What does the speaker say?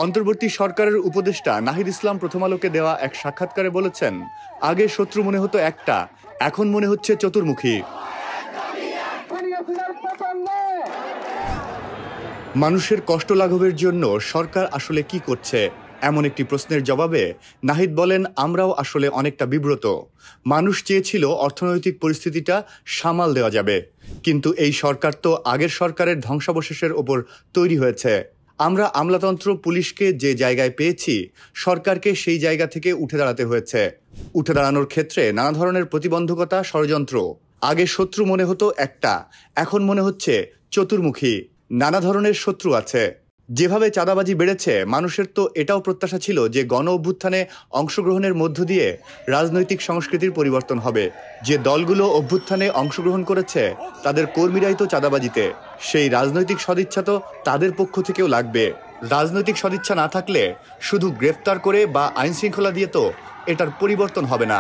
অন্তর্বর্তী সরকারের উপদেষ্টা নাহিদ ইসলাম প্রথম আলোকে দেওয়া এক সাক্ষাৎকারে বলেছেন, আগে শত্রু মনে হতো একটা, এখন মনে হচ্ছে চতুর্মুখী। মানুষের কষ্ট লাঘবের জন্য সরকার আসলে কি করছে, এমন একটি প্রশ্নের জবাবে নাহিদ বলেন, আমরাও আসলে অনেকটা বিব্রত। মানুষ চেয়েছিল অর্থনৈতিক পরিস্থিতিটা সামাল দেওয়া যাবে, কিন্তু এই সরকার তো আগের সরকারের ধ্বংসাবশেষের ওপর তৈরি হয়েছে। আমরা আমলাতন্ত্র পুলিশকে যে জায়গায় পেয়েছি, সরকারকে সেই জায়গা থেকে উঠে দাঁড়াতে হয়েছে। উঠে দাঁড়ানোর ক্ষেত্রে নানা ধরনের প্রতিবন্ধকতা, ষড়যন্ত্র। আগে শত্রু মনে হতো একটা, এখন মনে হচ্ছে চতুর্মুখী। নানা ধরনের শত্রু আছে। যেভাবে চাঁদাবাজি বেড়েছে, মানুষের তো এটাও প্রত্যাশা ছিল যে গণ অভ্যুত্থানে অংশগ্রহণের মধ্য দিয়ে রাজনৈতিক সংস্কৃতির পরিবর্তন হবে। যে দলগুলো অভ্যুত্থানে অংশগ্রহণ করেছে, তাদের কর্মীরাই তো চাঁদাবাজিতে। সেই রাজনৈতিক সদিচ্ছা তো তাদের পক্ষ থেকেও লাগবে। রাজনৈতিক সদিচ্ছা না থাকলে শুধু গ্রেফতার করে বা আইনশৃঙ্খলা দিয়ে তো এটার পরিবর্তন হবে না।